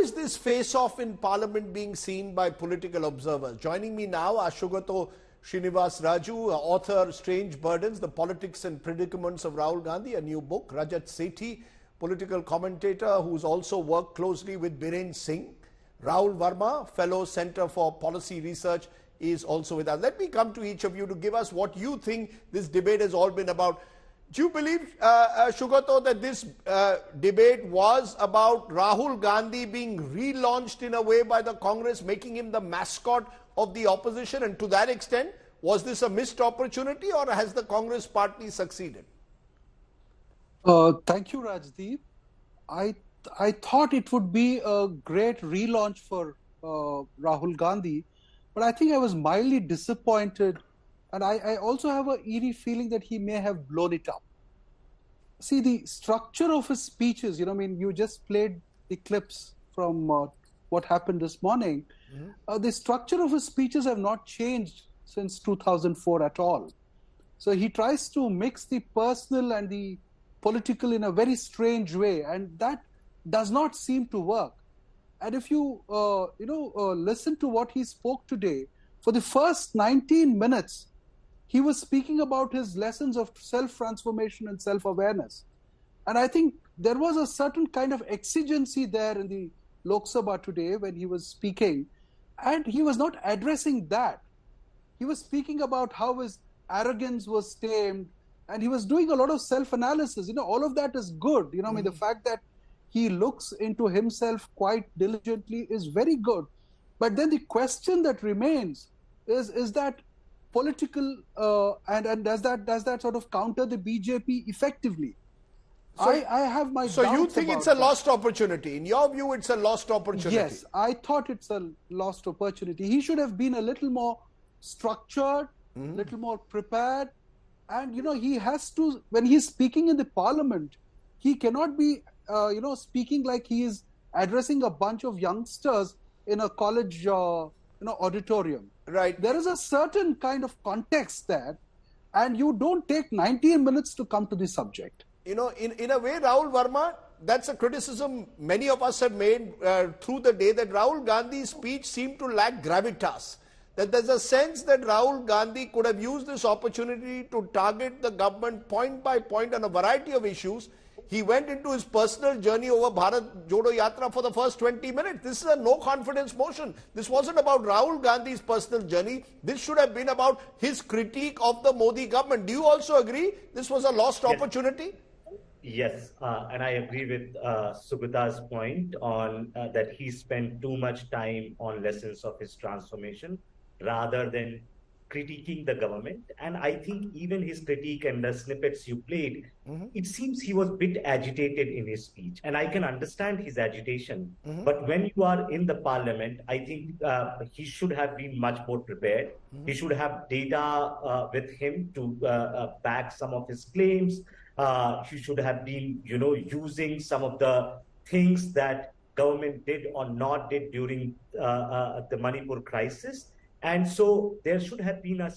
is this face-off in Parliament being seen by political observers? Joining me now, Ashugato Srinivas Raju, author Strange Burdens, The Politics and Predicaments of Rahul Gandhi, a new book. Rajat Sethi, political commentator who's also worked closely with Biren Singh. Rahul Verma, fellow Center for Policy Research, is also with us. Let me come to each of you to give us what you think this debate has all been about. Do you believe, Shugato, that this debate was about Rahul Gandhi being relaunched in a way by the Congress, making him the mascot of the opposition? And to that extent, was this a missed opportunity, or has the Congress party succeeded? Thank you, Rajdeep. I thought it would be a great relaunch for Rahul Gandhi, but I think I was mildly disappointed. And I also have an eerie feeling that he may have blown it up. See, the structure of his speeches, you just played the clips from what happened this morning. Mm-hmm. The structure of his speeches have not changed since 2004 at all. So he tries to mix the personal and the political in a very strange way, and that does not seem to work. And if you, listen to what he spoke today, for the first 19 minutes, he was speaking about his lessons of self-transformation and self-awareness. And I think there was a certain kind of exigency there in the Lok Sabha today when he was speaking. And he was not addressing that. He was speaking about how his arrogance was tamed. And he was doing a lot of self-analysis. All of that is good. The fact that he looks into himself quite diligently is very good. But then the question that remains is that political and does that sort of counter the BJP effectively? So, I have my so doubts. You think it's a lost opportunity? In your view, it's a lost opportunity? Yes, I thought it's a lost opportunity. He should have been a little more structured, little more prepared. And, he has to, when he's speaking in the parliament, he cannot be, speaking like he is addressing a bunch of youngsters in a college, auditorium. Right. There is a certain kind of context there, and you don't take 19 minutes to come to the subject. In a way, Rahul Verma, that's a criticism many of us have made through the day, that Rahul Gandhi's speech seemed to lack gravitas. That there's a sense that Rahul Gandhi could have used this opportunity to target the government point by point on a variety of issues. He went into his personal journey over Bharat Jodo Yatra for the first 20 minutes. This is a no-confidence motion. This wasn't about Rahul Gandhi's personal journey. This should have been about his critique of the Modi government. Do you also agree this was a lost opportunity? Yes, and I agree with Sugata's point on that he spent too much time on lessons of his transformation rather than critiquing the government. And I think even his critique and the snippets you played, it seems he was a bit agitated in his speech. And I can understand his agitation. But when you are in the parliament, I think he should have been much more prepared. He should have data with him to back some of his claims. He should have been, using some of the things that government did or not did during the Manipur crisis. And so there should have been a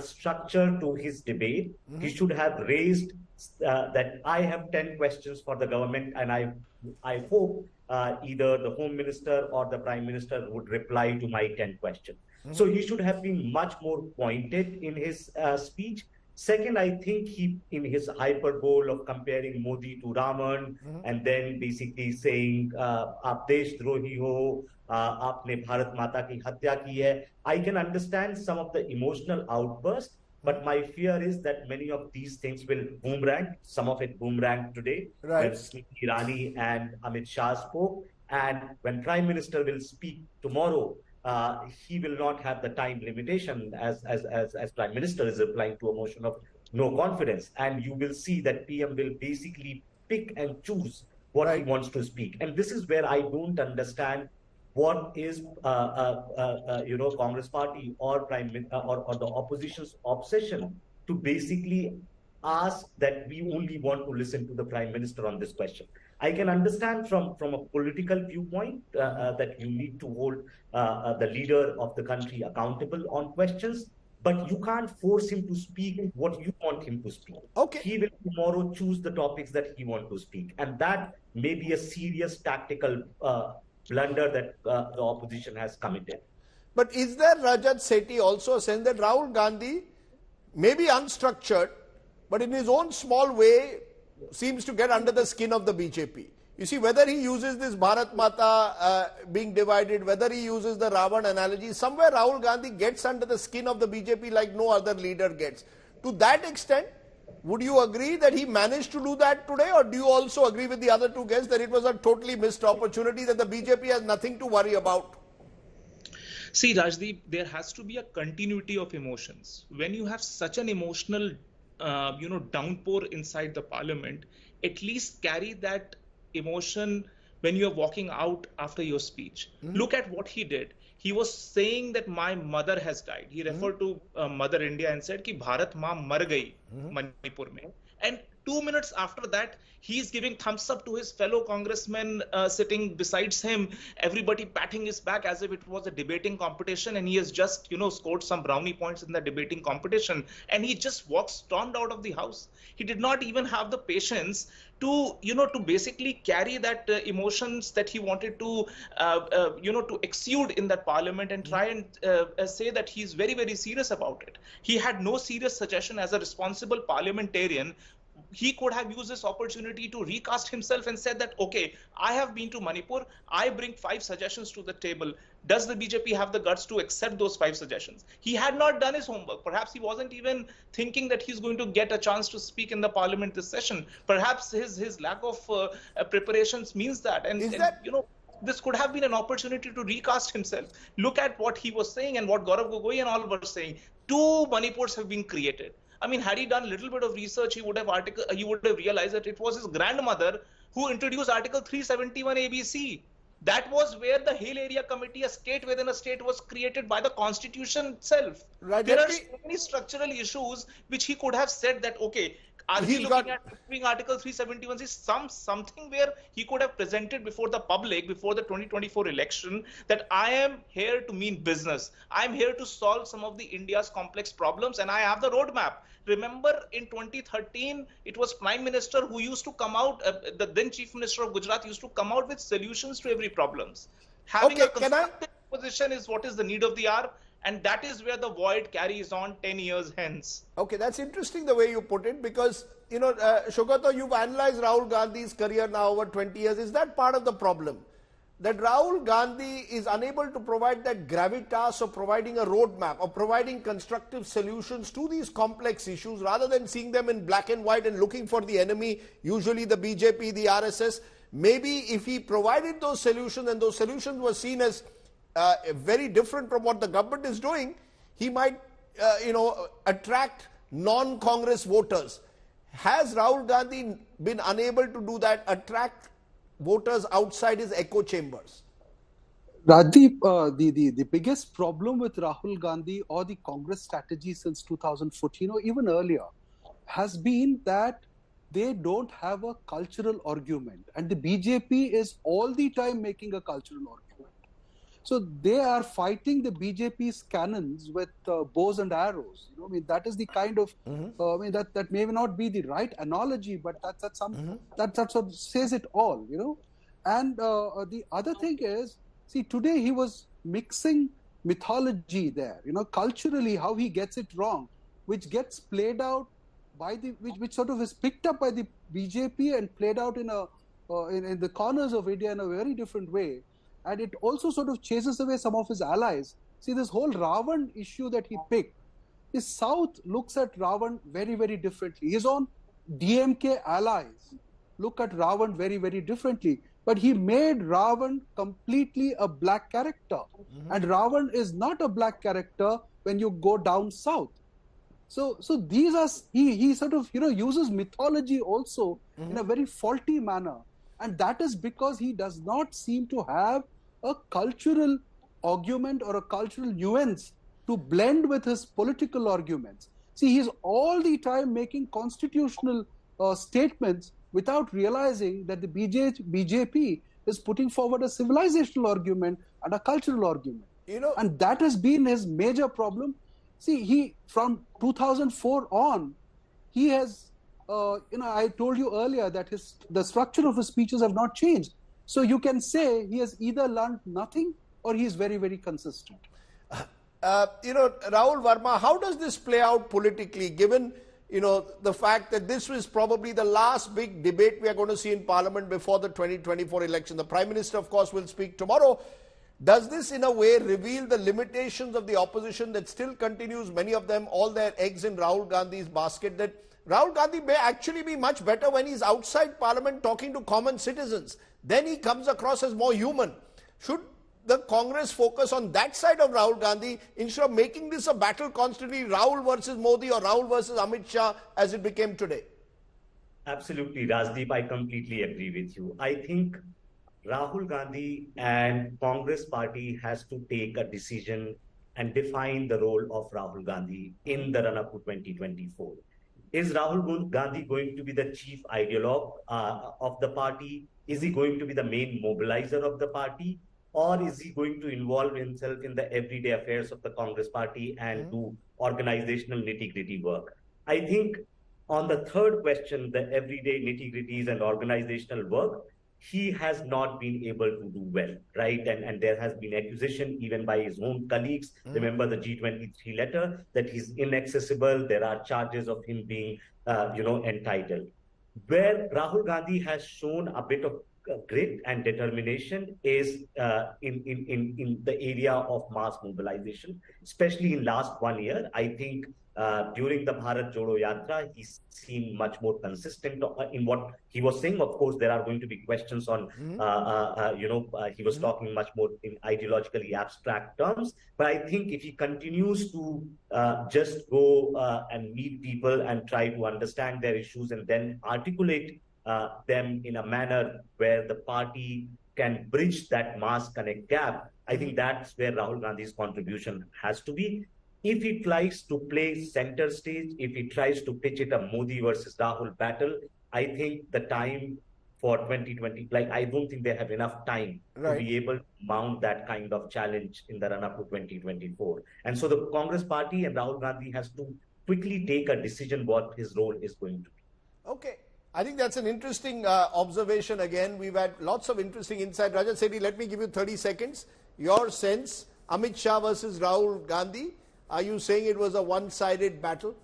structure to his debate. He should have raised that I have 10 questions for the government, and I hope either the Home Minister or the Prime Minister would reply to my 10 questions. So he should have been much more pointed in his speech. Second, I think he, in his hyperbole of comparing Modi to Raman, and then basically saying, "Aap desh drohi ho, aapne Bharat Mata ki hatya ki hai." I can understand some of the emotional outbursts, but my fear is that many of these things will boomerang. Some of it boomerang today, when Smriti, Irani and Amit Shah spoke, and when Prime Minister will speak tomorrow, he will not have the time limitation as Prime Minister is replying to a motion of no confidence. And you will see that PM will basically pick and choose what he wants to speak. And this is where I don't understand what is, Congress party or or the opposition's obsession to basically ask that we only want to listen to the Prime Minister on this question. I can understand from a political viewpoint that you need to hold the leader of the country accountable on questions, but you can't force him to speak what you want him to speak. Okay. He will tomorrow choose the topics that he wants to speak, and that may be a serious tactical blunder that the opposition has committed. But is there, Rajat Sethi, also a sense that Rahul Gandhi, maybe unstructured, but in his own small way, seems to get under the skin of the BJP? You see, whether he uses this Bharat Mata being divided, whether he uses the Ravan analogy, somewhere Rahul Gandhi gets under the skin of the BJP like no other leader gets. To that extent, would you agree that he managed to do that today, or do you also agree with the other two guests that it was a totally missed opportunity, that the BJP has nothing to worry about? See, Rajdeep, there has to be a continuity of emotions. When you have such an emotional, downpour inside the parliament, at least carry that emotion when you are walking out after your speech. Look at what he did. He was saying that my mother has died. He referred to Mother India and said कि Bharat maa mar gayi Manipur mein. And 2 minutes after that, he is giving thumbs up to his fellow congressmen sitting besides him, everybody patting his back as if it was a debating competition, and he has just, scored some brownie points in the debating competition, and he just stormed out of the house. He did not even have the patience to, to basically carry that emotions that he wanted to, to exude in that parliament and try and say that he's very, very serious about it. He had no serious suggestion as a responsible parliamentarian. He could have used this opportunity to recast himself and said that, okay, I have been to Manipur, I bring 5 suggestions to the table. Does the BJP have the guts to accept those 5 suggestions? He had not done his homework. Perhaps he wasn't even thinking that he's going to get a chance to speak in the parliament this session. Perhaps his lack of preparations means that. And this could have been an opportunity to recast himself. Look at what he was saying and what Gaurav Gogoi and all were saying. 2 Manipurs have been created. I mean, had he done a little bit of research, he would have realized that it was his grandmother who introduced Article 371 ABC. That was where the Hill Area Committee, a state within a state, was created by the Constitution itself. Right. There are so many structural issues which he could have said that, okay, are we looking at doing Article 371 is something where he could have presented before the public, before the 2024 election, that I am here to mean business. I am here to solve some of the India's complex problems, and I have the roadmap. Remember, in 2013, it was Prime Minister who used to come out, the then Chief Minister of Gujarat used to come out with solutions to every problems. Having a constructive position is what is the need of the hour. And that is where the void carries on 10 years hence. Okay, that's interesting the way you put it, because, Shogato, you've analyzed Rahul Gandhi's career now over 20 years. Is that part of the problem? That Rahul Gandhi is unable to provide that gravitas of providing a roadmap, of providing constructive solutions to these complex issues, rather than seeing them in black and white and looking for the enemy, usually the BJP, the RSS. Maybe if he provided those solutions and those solutions were seen as very different from what the government is doing, he might, attract non-Congress voters. Has Rahul Gandhi been unable to do that, attract voters outside his echo chambers? Rajdeep, the biggest problem with Rahul Gandhi or the Congress strategy since 2014 or even earlier has been that they don't have a cultural argument, and the BJP is all the time making a cultural argument. So they are fighting the BJP's cannons with bows and arrows. That is the kind of, that may not be the right analogy, but that's what says it all, And the other thing is, see, today he was mixing mythology there, culturally how he gets it wrong, which gets played out by which sort of is picked up by the BJP and played out in the corners of India in a very different way. And it also sort of chases away some of his allies. See, this whole Ravan issue that he picked, the South looks at Ravan very, very differently. His own DMK allies look at Ravan very, very differently. But he made Ravan completely a black character. And Ravan is not a black character when you go down south. So these are, he sort of, uses mythology also in a very faulty manner. And that is because he does not seem to have a cultural argument or a cultural nuance to blend with his political arguments. See, he's all the time making constitutional statements without realizing that the BJP is putting forward a civilizational argument and a cultural argument. And that has been his major problem. See, he, from 2004 on, he has, I told you earlier that the structure of his speeches have not changed. So you can say he has either learned nothing or he is very, very consistent. Rahul Verma, how does this play out politically, given, the fact that this was probably the last big debate we are going to see in Parliament before the 2024 election? The Prime Minister, of course, will speak tomorrow. Does this, in a way, reveal the limitations of the opposition that still continues, many of them, all their eggs in Rahul Gandhi's basket, that Rahul Gandhi may actually be much better when he's outside Parliament talking to common citizens? Then he comes across as more human. Should the Congress focus on that side of Rahul Gandhi instead of making this a battle constantly, Rahul versus Modi or Rahul versus Amit Shah, as it became today? Absolutely, Rajdeep, I completely agree with you. I think Rahul Gandhi and Congress party has to take a decision and define the role of Rahul Gandhi in the run-up to 2024. Is Rahul Gandhi going to be the chief ideologue of the party? Is he going to be the main mobilizer of the party? Or is he going to involve himself in the everyday affairs of the Congress party and do organizational nitty-gritty work? I think on the third question, the everyday nitty-gritties and organizational work, he has not been able to do well, right? And there has been accusation even by his own colleagues. Remember the G23 letter, that he's inaccessible. There are charges of him being, entitled. Where Rahul Gandhi has shown a bit of grit and determination is in the area of mass mobilization, especially in last 1 year. I think during the Bharat Jodo Yatra, he seemed much more consistent in what he was saying. Of course, there are going to be questions on, he was talking much more in ideologically abstract terms. But I think if he continues to just go and meet people and try to understand their issues and then articulate them in a manner where the party can bridge that mass connect gap, I think that's where Rahul Gandhi's contribution has to be. If he tries to play center stage, if he tries to pitch it a Modi versus Rahul battle, I think the time for 2020, I don't think they have enough time to be able to mount that kind of challenge in the run-up to 2024. And so the Congress party and Rahul Gandhi has to quickly take a decision what his role is going to be. Okay. I think that's an interesting observation again. We've had lots of interesting insight. Rajat Sethi, let me give you 30 seconds. Your sense, Amit Shah versus Rahul Gandhi, are you saying it was a one-sided battle?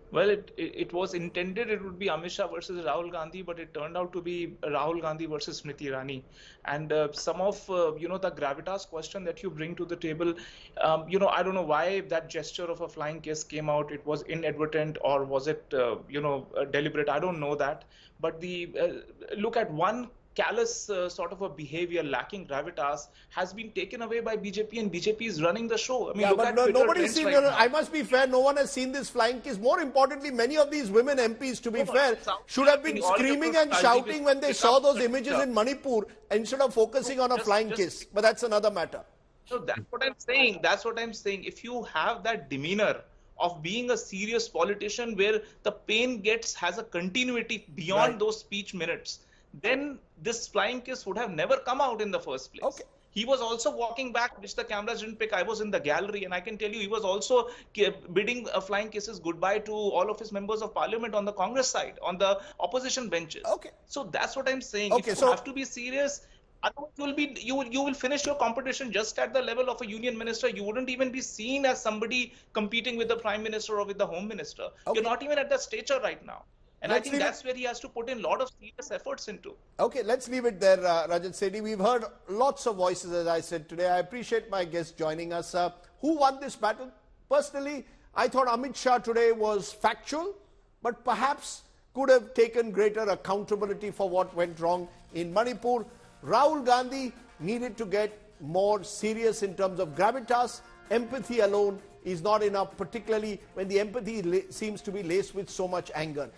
Well, it was intended it would be Amit Shah versus Rahul Gandhi, but it turned out to be Rahul Gandhi versus Smriti Irani. And some of, the gravitas question that you bring to the table, I don't know why that gesture of a flying kiss came out. It was inadvertent or was it, deliberate? I don't know that. But look at one callous sort of a behavior lacking gravitas has been taken away by BJP, and BJP is running the show. I mean, look at nobody's seen. I must be fair. No one has seen this flying kiss. More importantly, many of these women MPs, to be fair, should have been screaming and shouting when they saw those images in Manipur instead of focusing on a flying kiss. But that's another matter. So that's what I'm saying. That's what I'm saying. If you have that demeanor of being a serious politician where the pain has a continuity beyond those speech minutes, then this flying kiss would have never come out in the first place. Okay. He was also walking back, which the cameras didn't pick. I was in the gallery, and I can tell you he was also bidding flying kisses goodbye to all of his members of parliament on the Congress side, on the opposition benches. Okay. So that's what I'm saying. Okay, if you have to be serious, you will finish your competition just at the level of a union minister. You wouldn't even be seen as somebody competing with the prime minister or with the home minister. Okay. You're not even at that stature right now. And I think that's where he has to put in a lot of serious efforts into. Okay, let's leave it there, Rajat Sethi. We've heard lots of voices, as I said today. I appreciate my guests joining us. Who won this battle? Personally, I thought Amit Shah today was factual, but perhaps could have taken greater accountability for what went wrong in Manipur. Rahul Gandhi needed to get more serious in terms of gravitas. Empathy alone is not enough, particularly when the empathy seems to be laced with so much anger.